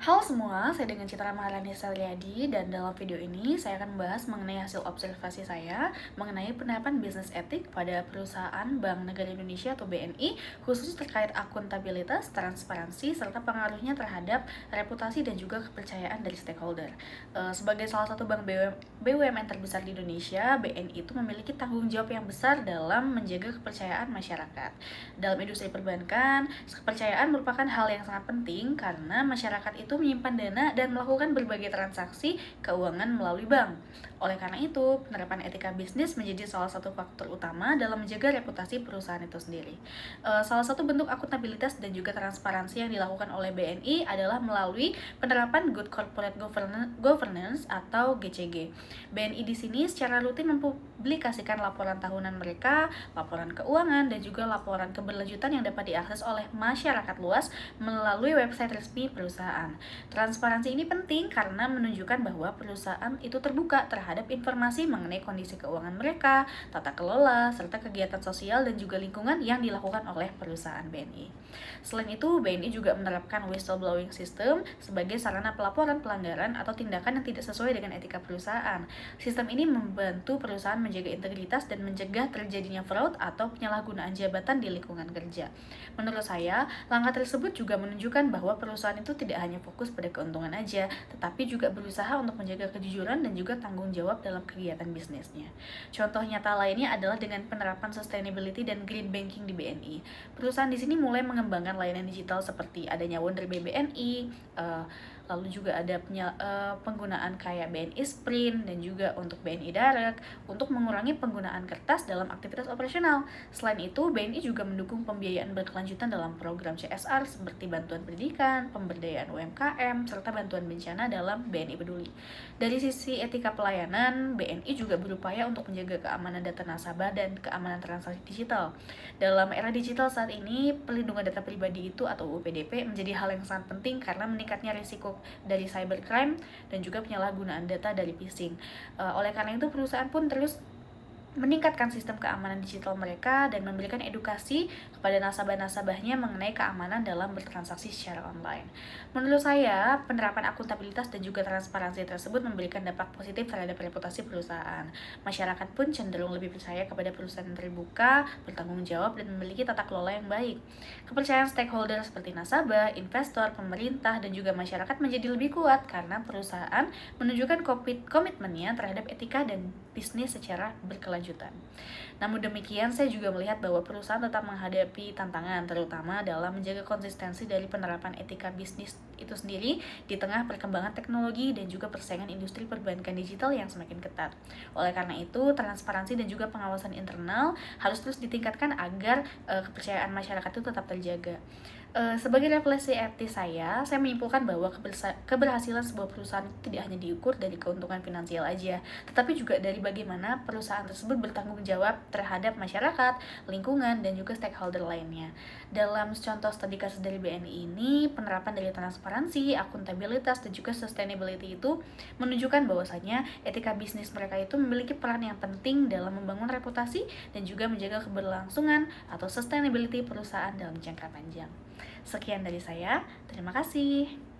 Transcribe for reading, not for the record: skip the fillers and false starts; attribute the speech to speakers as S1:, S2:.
S1: Halo semua, saya dengan Citra Maharani Selyadi dan dalam video ini saya akan membahas mengenai hasil observasi saya mengenai penerapan bisnis etik pada perusahaan Bank Negara Indonesia atau BNI khusus terkait akuntabilitas, transparansi, serta pengaruhnya terhadap reputasi dan juga kepercayaan dari stakeholder. Sebagai salah satu bank BUMN terbesar di Indonesia, BNI itu memiliki tanggung jawab yang besar dalam menjaga kepercayaan masyarakat. Dalam industri perbankan, kepercayaan merupakan hal yang sangat penting karena masyarakat itu menyimpan dana dan melakukan berbagai transaksi keuangan melalui bank. Oleh karena itu, penerapan etika bisnis menjadi salah satu faktor utama dalam menjaga reputasi perusahaan itu sendiri. Salah satu bentuk akuntabilitas dan juga transparansi yang dilakukan oleh BNI adalah melalui penerapan Good Corporate Governance atau GCG. BNI di sini secara rutin mempublikasikan laporan tahunan mereka, laporan keuangan, dan juga laporan keberlanjutan yang dapat diakses oleh masyarakat luas melalui website resmi perusahaan. Transparansi ini penting karena menunjukkan bahwa perusahaan itu terbuka terhadap informasi mengenai kondisi keuangan mereka, tata kelola, serta kegiatan sosial dan juga lingkungan yang dilakukan oleh perusahaan BNI. Selain itu, BNI juga menerapkan whistleblowing system sebagai sarana pelaporan pelanggaran atau tindakan yang tidak sesuai dengan etika perusahaan. Sistem ini membantu perusahaan menjaga integritas dan mencegah terjadinya fraud atau penyalahgunaan jabatan di lingkungan kerja. Menurut saya, langkah tersebut juga menunjukkan bahwa perusahaan itu tidak hanya fokus pada keuntungan aja, tetapi juga berusaha untuk menjaga kejujuran dan juga tanggung jawab dalam kegiatan bisnisnya. Contoh nyata lainnya adalah dengan penerapan sustainability dan green banking di BNI. Perusahaan di sini mulai mengembangkan layanan digital seperti adanya Wonder BNI, lalu juga ada penggunaan kayak BNI Sprint dan juga untuk BNI Direct untuk mengurangi penggunaan kertas dalam aktivitas operasional. Selain itu, BNI juga mendukung pembiayaan berkelanjutan dalam program CSR seperti bantuan pendidikan, pemberdayaan UMKM, serta bantuan bencana dalam BNI Peduli. Dari sisi etika pelayanan, BNI juga berupaya untuk menjaga keamanan data nasabah dan keamanan transaksi digital. Dalam era digital saat ini, pelindungan data pribadi itu atau UPDP menjadi hal yang sangat penting karena meningkatnya risiko dari cybercrime dan juga penyalahgunaan data dari phishing. Oleh karena itu, perusahaan pun terus meningkatkan sistem keamanan digital mereka dan memberikan edukasi kepada nasabah-nasabahnya mengenai keamanan dalam bertransaksi secara online. Menurut saya, penerapan akuntabilitas dan juga transparansi tersebut memberikan dampak positif terhadap reputasi perusahaan. Masyarakat pun cenderung lebih percaya kepada perusahaan yang terbuka, bertanggung jawab, dan memiliki tata kelola yang baik. Kepercayaan stakeholder seperti nasabah, investor, pemerintah, dan juga masyarakat menjadi lebih kuat karena perusahaan menunjukkan komitmennya terhadap etika dan bisnis secara berkelanjutan. Namun demikian, saya juga melihat bahwa perusahaan tetap menghadapi tantangan, terutama dalam menjaga konsistensi dari penerapan etika bisnis itu sendiri di tengah perkembangan teknologi dan juga persaingan industri perbankan digital yang semakin ketat. Oleh karena itu, transparansi dan juga pengawasan internal harus terus ditingkatkan agar kepercayaan masyarakat itu tetap terjaga. Sebagai refleksi etis saya menyimpulkan bahwa keberhasilan sebuah perusahaan tidak hanya diukur dari keuntungan finansial aja, tetapi juga dari bagaimana perusahaan tersebut bertanggung jawab terhadap masyarakat, lingkungan, dan juga stakeholder lainnya. Dalam contoh studi kasus dari BNI ini, penerapan dari transparansi, akuntabilitas, dan juga sustainability itu menunjukkan bahwasanya etika bisnis mereka itu memiliki peran yang penting dalam membangun reputasi dan juga menjaga keberlangsungan atau sustainability perusahaan dalam jangka panjang. Sekian dari saya, terima kasih.